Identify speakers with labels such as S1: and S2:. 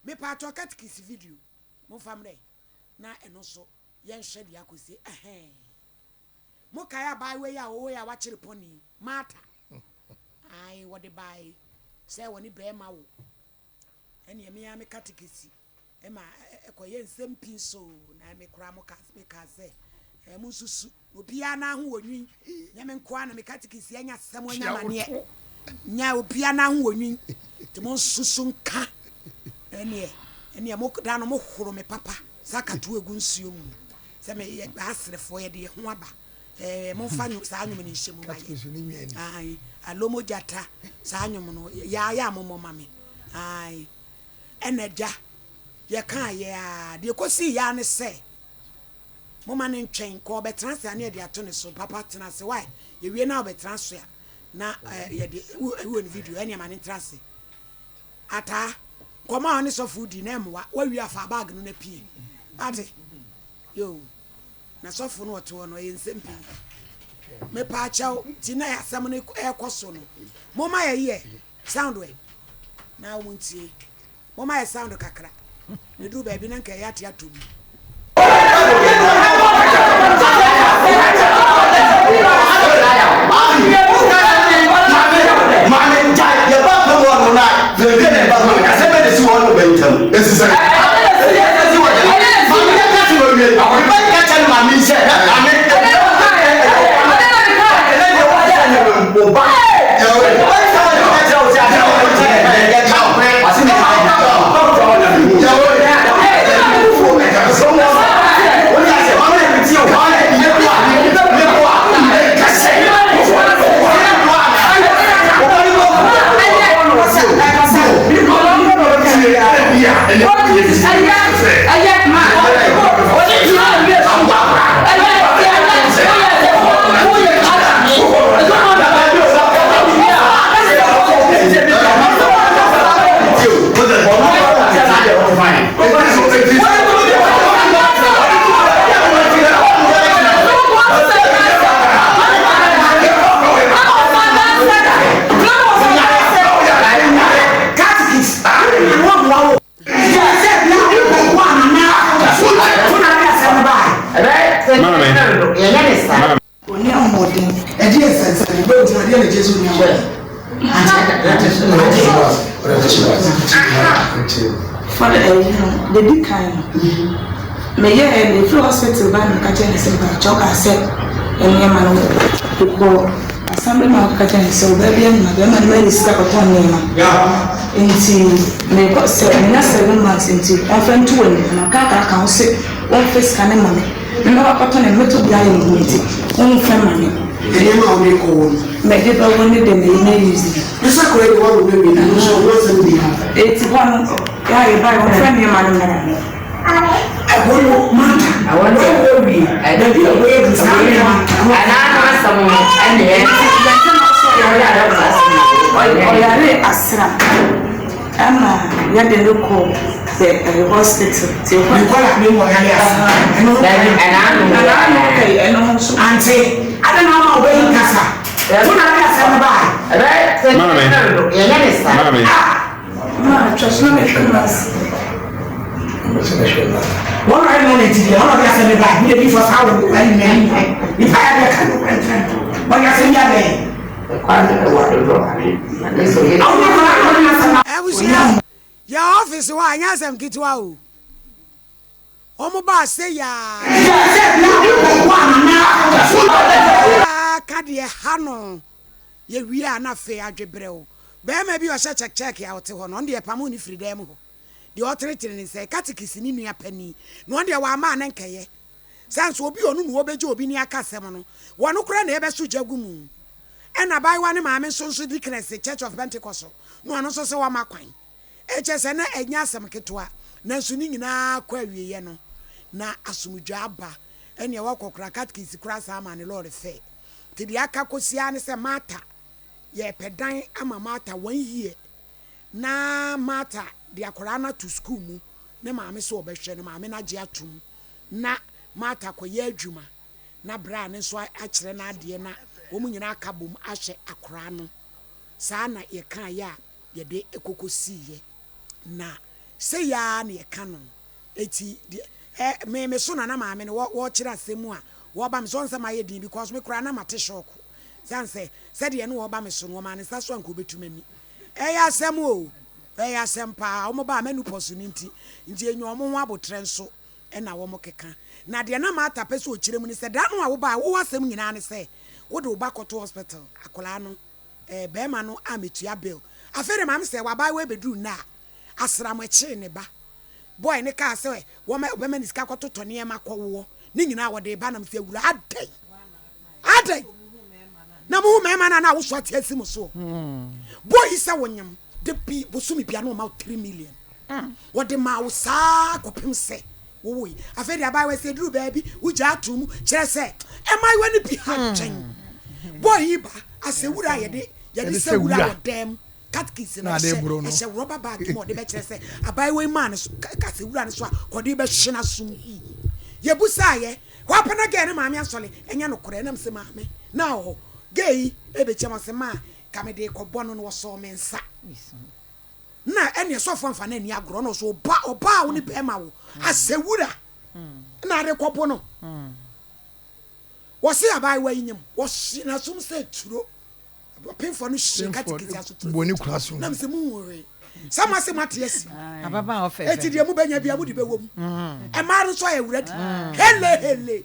S1: me pato katikisi video mo famre na eno so yen hwe de akosi mo kaya bai we ya o ya wa kire poni mata ai wo de bai se woni be ma wo ene me ya me katikisi e ma ekoye nsem pinso na me kura mo ka se mu susu obia na ho wonwi nya me nkoa na me katikisi anya sesem anya mane nya obia na ho wonwi te mo susu nka ene mo da no mo horo me papa sakatu egu nsuo mu se me asrefo ye de ho aba mo fa nyu sa anyu me nhemu ma ai alomo jata sa anyu no ya mo mame ai eneja ye kan ye a de kosi ya ne se mo ma ne ntwen ko be transfer na de ato ne so papa tena se why ye wie na be transfer na ye de wo ne video ene ma ne transfer ata koma oni so food na emwa wa wi afa bag no na pie ate yo na so fu no oto no ye nsempi me pa chao ti na ya sam ne ekoso no mo ma ye sound we na wontie mo ma ye sound kakra ne du ba bi na nka ya tia to bi
S2: the big kind. Me yeah, the floor hospital ban catching the SOMPA. Choka said, and your man to go. Assembly man catching so baby and my man is stuck upon me. Into me got 7 months into often 2 and I can't sit one face can money. No upon a metal blind meeting. One family. The name of the call. Make it all one day they use it. This is a great one with me. I'm sure what's in the 81. Yeah, you buy one friend your man. I want to matter. I want to be. I don't be away with someone. And I want someone. And then I asra. I'm not the local hospital. You call me more. And I'm okay. And also, Auntie, I don't know how well you can. Trust me, what I know today, all of us are back. Maybe for how if I had a kind of friend, but you're saying that your office, why I am get to our Omoba say ya. Kadi hano ye wi ana fe adwebreo be ma bi o check ya wote ho no de pamu ni freedom ho de authority ni say katikisi ni nua pani no de wa ma na nkeye sanso obi onu no obeje obi ni akasem no wono kura na ebe so jagumu ena bai wa ne ma me so dikness Church of Pentecost no ano so se wa makwan echese na enya asem ketwa na nso ni nyina kwa wiye no na asumudwa aba ene wa kokura katikisi kura sa ma ne Lord fe ti di aka kosia ne se mata ye pedan ama mata 1 year na mata di akora na to school mu ne maame so obehwe ne maame na je atum na mata koye adwuma na bra ne so akire na ade na wo mu nyina aka bom ahye akora no saa na ye kan ya ye de ekokosi ye na say ya na yɛka no eti me so na maame no wo kyerɛ asɛm a wo ba me so nsɛm ayɛ din because me kura na mate shock sanse said ye no wo ba me so no ma ne sa so anko betumani ɛyɛ asɛm o ɛyɛ asɛm pa wo ba manu poso ni nti enyo mo ho abotre nso ɛna wo mo keka na de na mata pɛ so kyerɛ mu ne sɛ da no a wo ba wo asɛm nyina ne sɛ wo de wo ba kɔto hospital akola no bɛɛma no ametua bill afere mam sɛ wa ba we bedru na asram akyi ne ba boy ne ka sɛ wo ma ni sika kɔto tɔne ma kɔwo ne nyina wo de ba nam sɛ wura adai na mo mɛma na wo so ate asi mo so boy sɛ wonyam de bi bo so mi bia no ma 3 million wo de ma wo saa kɔpem sɛ wo yi afere aba we sɛ duru baabi wo gya atum kyerɛ sɛ mai wani bi ha twɛn boy ba asewura yɛde sɛ wura wo dem katkis na ɛhyɛ rubber bag mo de be kyerɛ sɛ abai we man so kasewura ne so a kɔde be hyena sum yebusa ye wapana gɛ ne maame asɔle ɛnya no korɛ nam sɛ maame na ho gei ebe kyɛm sɛ ma kamede kɔbɔ no no so me nsa na ɛne sɔfo mfa na ani agorɔ no so oba wo ne bɛma wo asewura na de kɔbɔ no wɔse abai we nyim wɔhyena sum sɛ turo pimfo no shika tikiti aso
S3: boni kuraso
S2: na mse mu wore sama se mate asi
S4: ababa ofe
S2: eti de mu banya bia mu de bewom e ma ro so ya wuradi hele